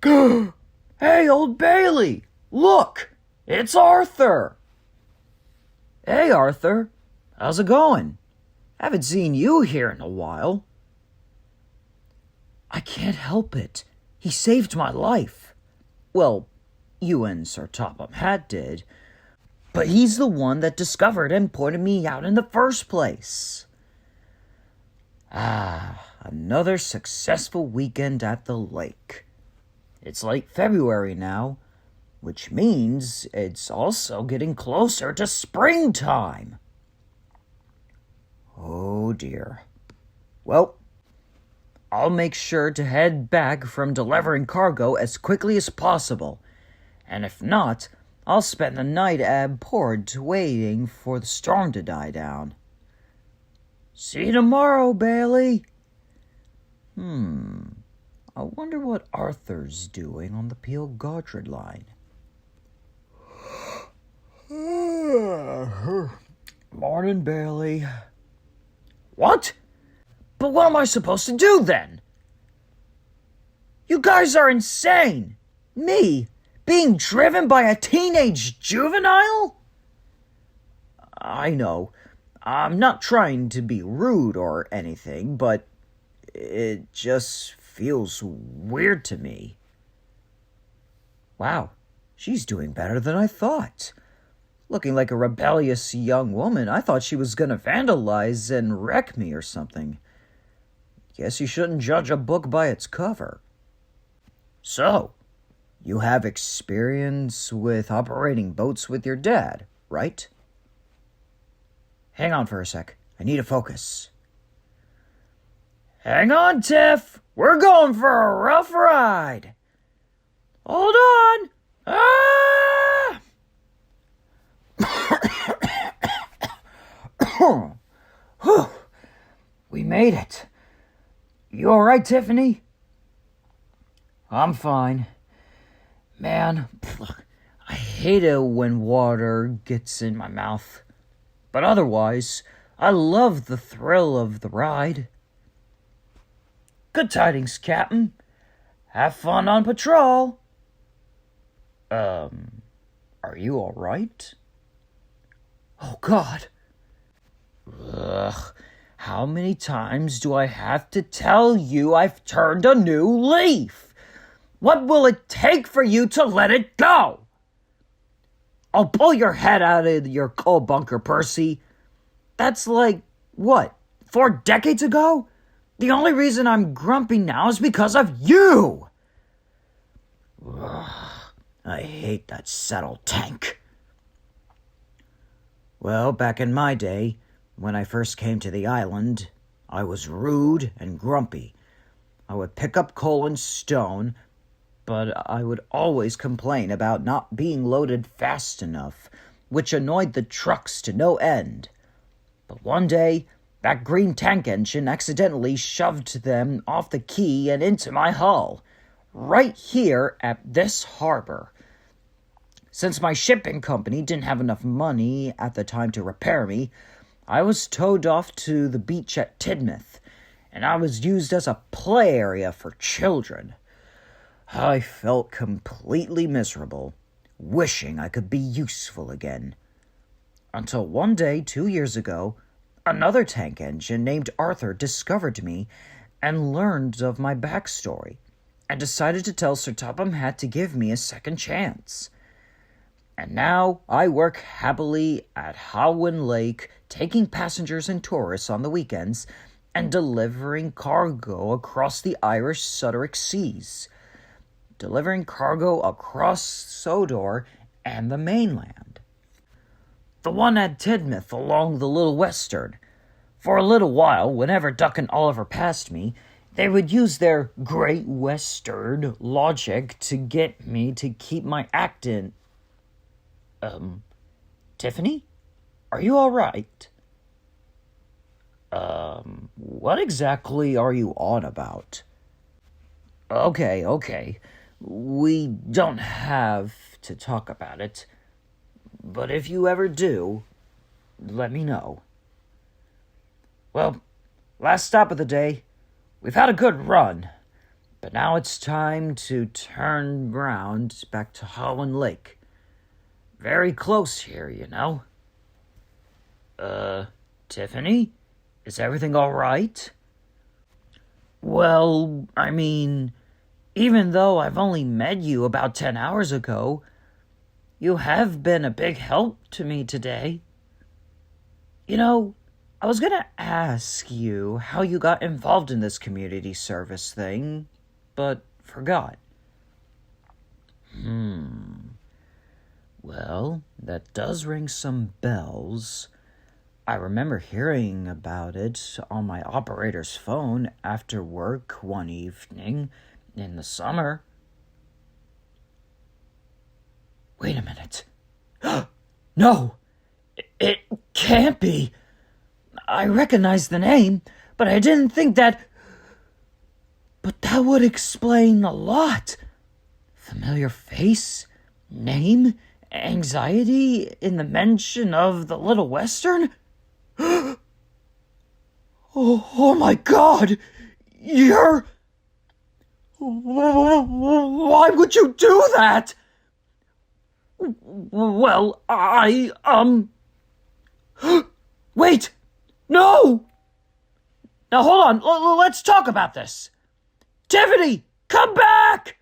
Hey, Old Bailey! Look! It's Arthur! Hey, Arthur. How's it going? Haven't seen you here in a while. I can't help it. He saved my life. Well, you and Sir Topham Hatt did. But he's the one that discovered and pointed me out in the first place. Another successful weekend at the lake. It's late February now, which means it's also getting closer to springtime. Oh dear. Well, I'll make sure to head back from delivering cargo as quickly as possible, and if not, I'll spend the night at port waiting for the storm to die down. See you tomorrow, Bailey. I wonder what Arthur's doing on the Peel-Godred line. Morning, Bailey. What? But what am I supposed to do then? You guys are insane! Me, being driven by a teenage juvenile? I know. I'm not trying to be rude or anything, but it just feels weird to me. Wow, she's doing better than I thought. Looking like a rebellious young woman, I thought she was gonna vandalize and wreck me or something. Guess you shouldn't judge a book by its cover. So, you have experience with operating boats with your dad, right? Hang on for a sec. I need to focus. Hang on, Tiff. We're going for a rough ride. Hold on. We made it. You all right, Tiffany? I'm fine. Man, I hate it when water gets in my mouth. But otherwise, I love the thrill of the ride. Good tidings, Captain. Have fun on patrol. Are you all right? Oh, God. Ugh, how many times do I have to tell you I've turned a new leaf? What will it take for you to let it go? I'll pull your head out of your coal bunker, Percy. That's like, what, 4 decades ago? The only reason I'm grumpy now is because of you! Ugh, I hate that saddle tank. Well, back in my day, when I first came to the island, I was rude and grumpy. I would pick up coal and stone, but I would always complain about not being loaded fast enough, which annoyed the trucks to no end. But one day, that green tank engine accidentally shoved them off the quay and into my hull, right here at this harbor. Since my shipping company didn't have enough money at the time to repair me, I was towed off to the beach at Tidmouth, and I was used as a play area for children. I felt completely miserable, wishing I could be useful again. Until one day 2 years ago, another tank engine named Arthur discovered me and learned of my backstory, and decided to tell Sir Topham Hatt to give me a second chance. And now I work happily at Howland Lake, taking passengers and tourists on the weekends and delivering cargo across the Irish Sudoric Seas, delivering cargo across Sodor and the mainland. The one at Tidmouth along the Little Western. For a little while, whenever Duck and Oliver passed me, they would use their Great Western logic to get me to keep my act in. Tiffany? Are you all right? What exactly are you on about? Okay. We don't have to talk about it. But if you ever do, let me know. Well, last stop of the day. We've had a good run. But now it's time to turn round back to Holland Lake. Very close here, you know. Tiffany? Is everything all right? Well, I mean, even though I've only met you about 10 hours ago, you have been a big help to me today. You know, I was gonna ask you how you got involved in this community service thing, but forgot. Well, that does ring some bells. I remember hearing about it on my operator's phone after work one evening in the summer. Wait a minute. No! It can't be! I recognize the name, but I didn't think that... But that would explain a lot. Familiar face, name, anxiety in the mention of the Little Western? Oh my God! You're... Why would you do that? Well, Wait! No! Now hold on, let's talk about this. Tiffany, come back!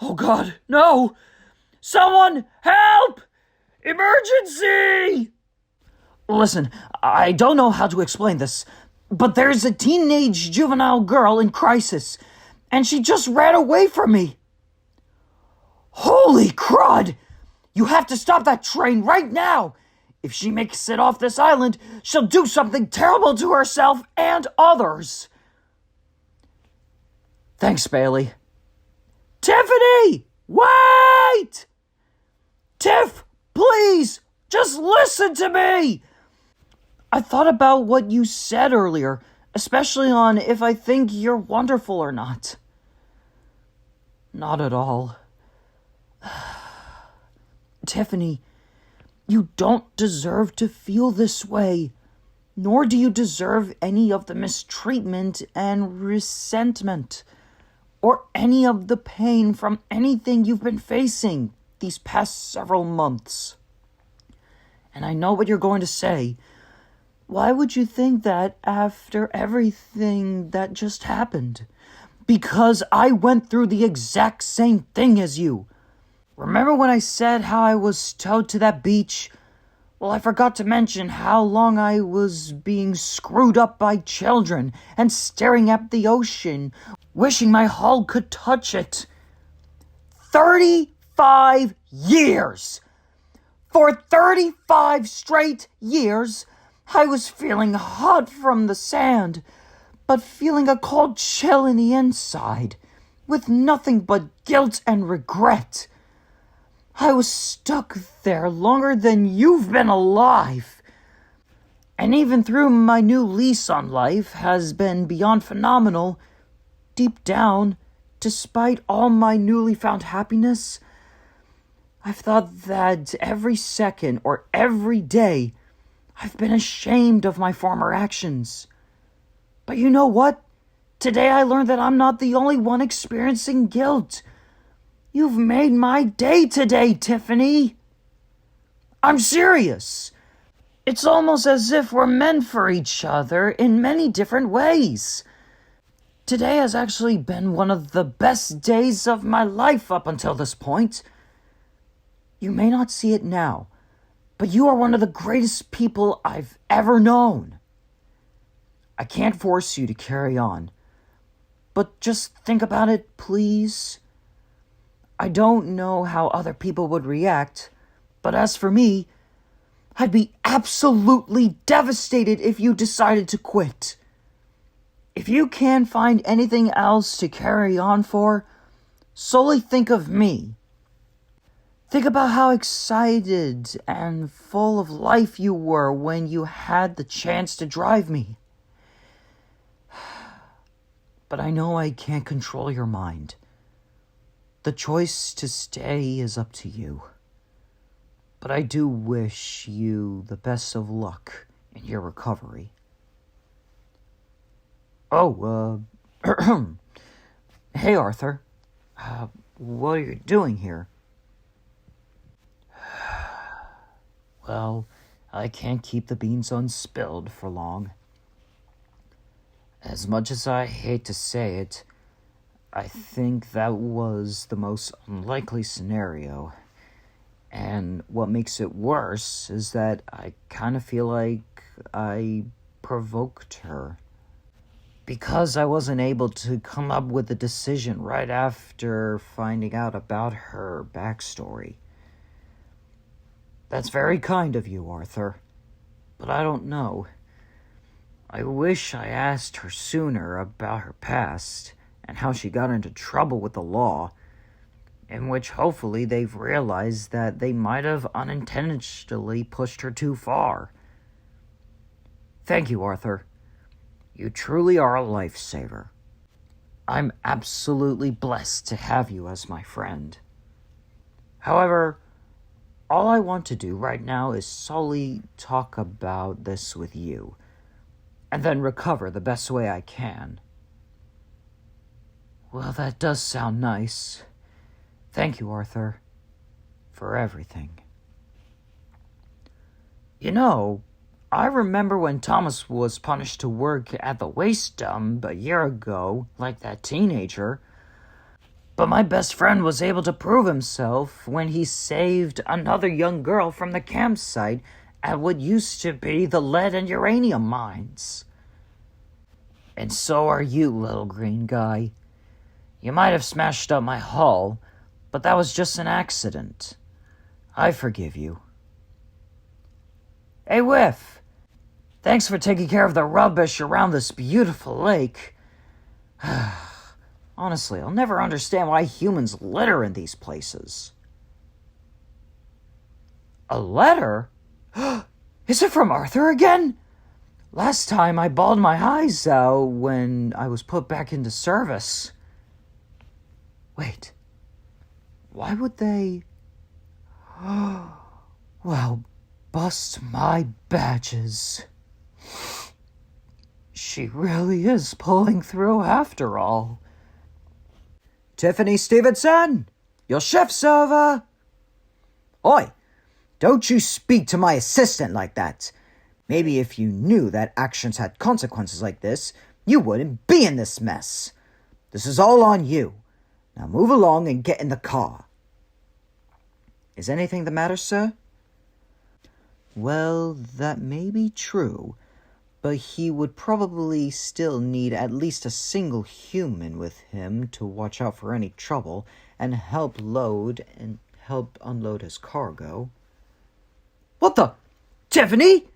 Oh God, no! Someone help! Emergency! Listen, I don't know how to explain this, but there's a teenage juvenile girl in crisis, and she just ran away from me. Holy crud! You have to stop that train right now! If she makes it off this island, she'll do something terrible to herself and others. Thanks, Bailey. Tiffany! Wait! Tiff, please, just listen to me! I thought about what you said earlier, especially on if I think you're wonderful or not. Not at all. Tiffany, you don't deserve to feel this way, nor do you deserve any of the mistreatment and resentment, or any of the pain from anything you've been facing these past several months. And I know what you're going to say. Why would you think that after everything that just happened? Because I went through the exact same thing as you. Remember when I said how I was towed to that beach? Well, I forgot to mention how long I was being screwed up by children and staring at the ocean, wishing my hull could touch it. 35 years! For 35 straight years, I was feeling hot from the sand, but feeling a cold chill in the inside, with nothing but guilt and regret. I was stuck there longer than you've been alive. And even though my new lease on life has been beyond phenomenal, deep down, despite all my newly found happiness, I've thought that every second or every day I've been ashamed of my former actions. But you know what? Today I learned that I'm not the only one experiencing guilt. You've made my day today, Tiffany. I'm serious. It's almost as if we're meant for each other in many different ways. Today has actually been one of the best days of my life up until this point. You may not see it now, but you are one of the greatest people I've ever known. I can't force you to carry on, but just think about it, please. I don't know how other people would react, but as for me, I'd be absolutely devastated if you decided to quit. If you can't find anything else to carry on for, solely think of me. Think about how excited and full of life you were when you had the chance to drive me. But I know I can't control your mind. The choice to stay is up to you. But I do wish you the best of luck in your recovery. Oh, Hey, Arthur. What are you doing here? Well, I can't keep the beans unspilled for long. As much as I hate to say it, I think that was the most unlikely scenario. And what makes it worse is that I kind of feel like I provoked her. Because I wasn't able to come up with a decision right after finding out about her backstory. That's very kind of you, Arthur. But I don't know. I wish I asked her sooner about her past and how she got into trouble with the law, in which hopefully they've realized that they might have unintentionally pushed her too far. Thank you, Arthur. You truly are a lifesaver. I'm absolutely blessed to have you as my friend. However, all I want to do right now is solely talk about this with you, and then recover the best way I can. Well, that does sound nice. Thank you, Arthur, for everything. You know, I remember when Thomas was punished to work at the waste dump a year ago, like that teenager. But my best friend was able to prove himself when he saved another young girl from the campsite at what used to be the lead and uranium mines. And so are you, little green guy. You might have smashed up my hull, but that was just an accident. I forgive you. Hey, Whiff! Thanks for taking care of the rubbish around this beautiful lake. Honestly, I'll never understand why humans litter in these places. A letter? Is it from Arthur again? Last time I bawled my eyes out when I was put back into service. Wait, why would they... Well, bust my badges. She really is pulling through after all. Tiffany Stevenson, your shift's over. Oi, don't you speak to my assistant like that. Maybe if you knew that actions had consequences like this, you wouldn't be in this mess. This is all on you. Now move along and get in the car. Is anything the matter, sir? Well, that may be true, but he would probably still need at least a single human with him to watch out for any trouble and help unload his cargo. What the? Tiffany?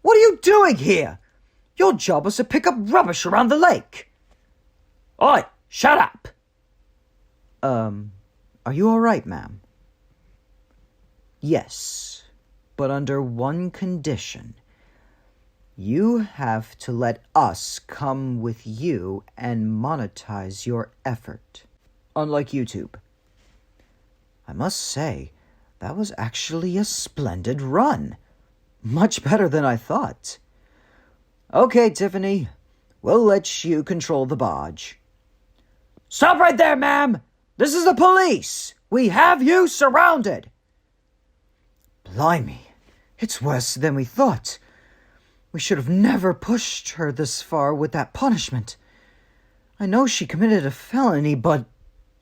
What are you doing here? Your job was to pick up rubbish around the lake. Oi, shut up! Are you all right, ma'am? Yes, but under one condition. You have to let us come with you and monetize your effort, unlike YouTube. I must say, that was actually a splendid run. Much better than I thought. Okay, Tiffany, we'll let you control the barge. Stop right there, ma'am! This is the police! We have you surrounded! Blimey, it's worse than we thought. We should have never pushed her this far with that punishment. I know she committed a felony, but...